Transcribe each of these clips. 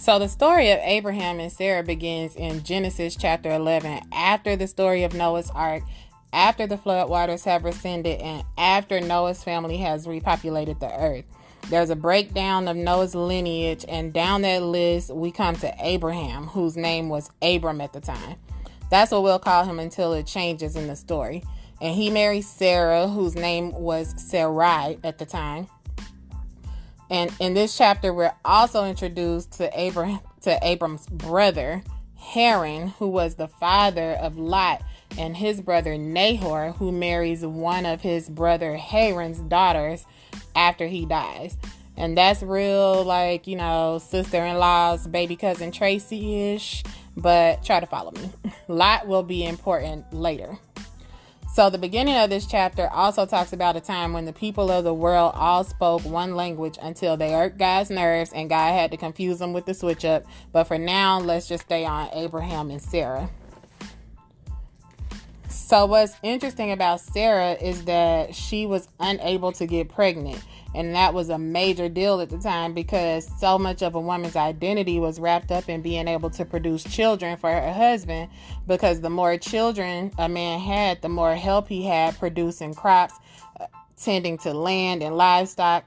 So the story of Abraham and Sarah begins in Genesis chapter 11, after the story of Noah's Ark, after the flood waters have receded, and after Noah's family has repopulated the earth. There's a breakdown of Noah's lineage, and down that list we come to Abraham, whose name was Abram at the time. That's what we'll call him until it changes in the story. And he married Sarah, whose name was Sarai at the time. And in this chapter, we're also introduced to Abram's brother, Haran, who was the father of Lot, and his brother Nahor, who marries one of his brother Haran's daughters after he dies. And that's real, like, sister-in-law's baby cousin Tracy-ish, but try to follow me. Lot will be important later. So the beginning of this chapter also talks about a time when the people of the world all spoke one language until they irked God's nerves and God had to confuse them with the switch up. But for now, let's just stay on Abraham and Sarah. So what's interesting about Sarah is that she was unable to get pregnant. And that was a major deal at the time because so much of a woman's identity was wrapped up in being able to produce children for her husband. Because the more children a man had, the more help he had producing crops, tending to land and livestock.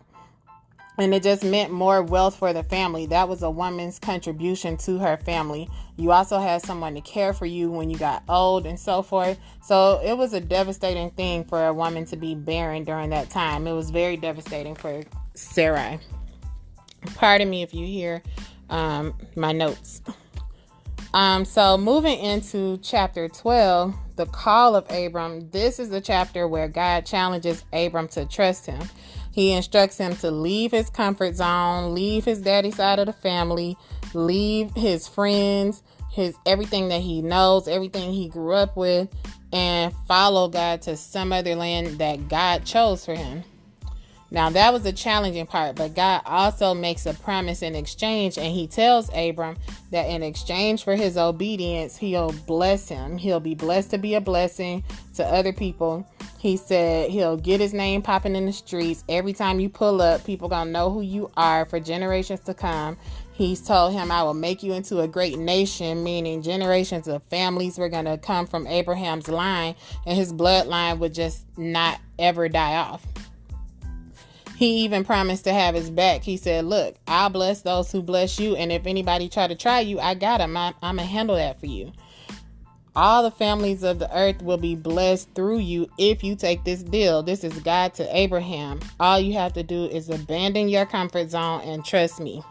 And it just meant more wealth for the family. That was a woman's contribution to her family. You also had someone to care for you when you got old and so forth. So it was a devastating thing for a woman to be barren during that time. It was very devastating for Sarai. Pardon me if you hear my notes. So moving into chapter 12, the call of Abram. This is the chapter where God challenges Abram to trust him. He instructs him to leave his comfort zone, leave his daddy's side of the family, leave his friends, his everything that he knows, everything he grew up with, and follow God to some other land that God chose for him. Now, that was the challenging part, but God also makes a promise in exchange, and he tells Abram that in exchange for his obedience, he'll bless him. He'll be blessed to be a blessing to other people. He said he'll get his name popping in the streets. Every time you pull up, people gonna know who you are for generations to come. He's told him, I will make you into a great nation, meaning generations of families were gonna come from Abraham's line, and his bloodline would just not ever die off. He even promised to have his back. He said, look, I'll bless those who bless you. And if anybody try to try you, I got him. I'm going to handle that for you. All the families of the earth will be blessed through you if you take this deal. This is God to Abraham. All you have to do is abandon your comfort zone and trust me.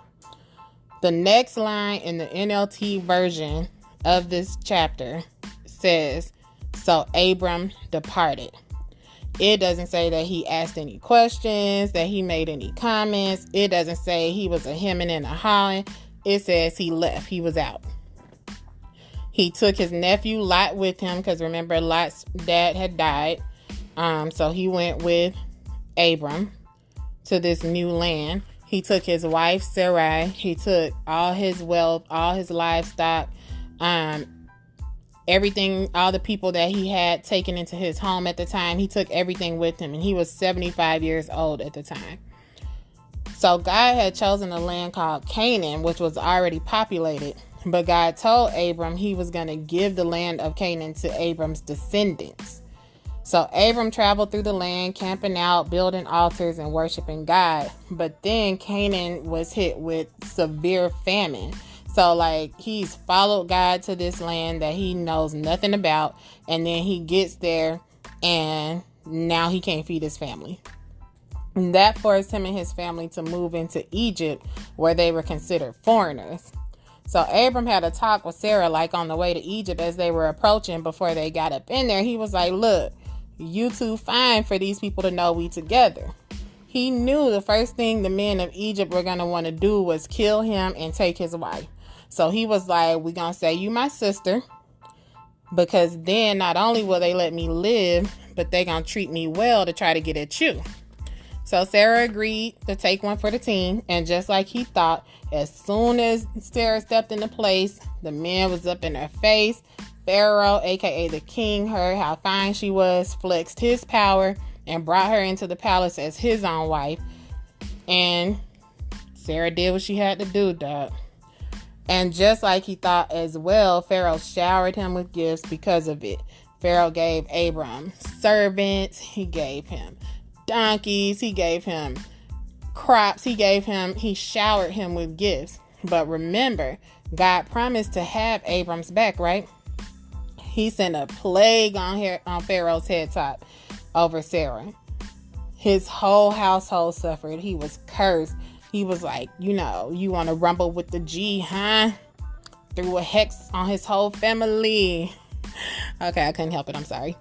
The next line in the NLT version of this chapter says, so Abram departed. It doesn't say that he asked any questions, that he made any comments. It doesn't say he was a hemming and a hawing. It says he left. He was out. He took his nephew Lot with him because remember Lot's dad had died. So he went with Abram to this new land. He took his wife Sarai. He took all his wealth, all his livestock, everything, all the people that he had taken into his home at the time. He took everything with him, and he was 75 years old at the time. So God had chosen a land called Canaan, which was already populated. But God told Abram he was going to give the land of Canaan to Abram's descendants. So Abram traveled through the land, camping out, building altars, and worshiping God. But then Canaan was hit with severe famine. So, he's followed God to this land that he knows nothing about. And then he gets there, and now he can't feed his family. And that forced him and his family to move into Egypt, where they were considered foreigners. So, Abram had a talk with Sarah, on the way to Egypt as they were approaching before they got up in there. He was like, look, you too fine for these people to know we together. He knew the first thing the men of Egypt were going to want to do was kill him and take his wife. So he was like, we're going to say you my sister, because then not only will they let me live, but they going to treat me well to try to get at you. So Sarah agreed to take one for the team. And just like he thought, as soon as Sarah stepped into place, the man was up in her face. Pharaoh, aka the king, heard how fine she was, flexed his power, and brought her into the palace as his own wife. And Sarah did what she had to do, dog. And just like he thought as well, Pharaoh showered him with gifts because of it. Pharaoh gave Abram servants. He gave him donkeys. He gave him crops. He showered him with gifts. But remember, God promised to have Abram's back, right? He sent a plague on Pharaoh's head top over Sarah. His whole household suffered. He was cursed. He was like, you want to rumble with the G, huh? Threw a hex on his whole family. Okay, I couldn't help it. I'm sorry.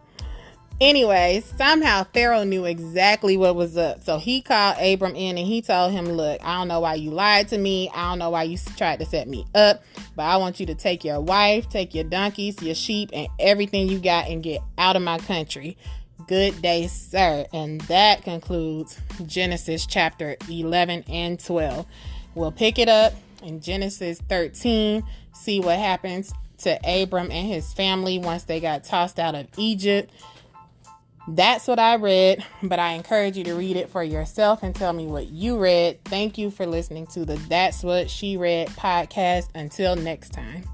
Anyway, somehow Pharaoh knew exactly what was up. So he called Abram in and he told him, look, I don't know why you lied to me. I don't know why you tried to set me up. But I want you to take your wife, take your donkeys, your sheep, and everything you got and get out of my country. Good day, sir. And that concludes Genesis chapter 11 and 12. We'll pick it up in Genesis 13, see what happens to Abram and his family once they got tossed out of Egypt. That's what I read, but I encourage you to read it for yourself and tell me what you read. Thank you for listening to the That's What She Read podcast. Until next time.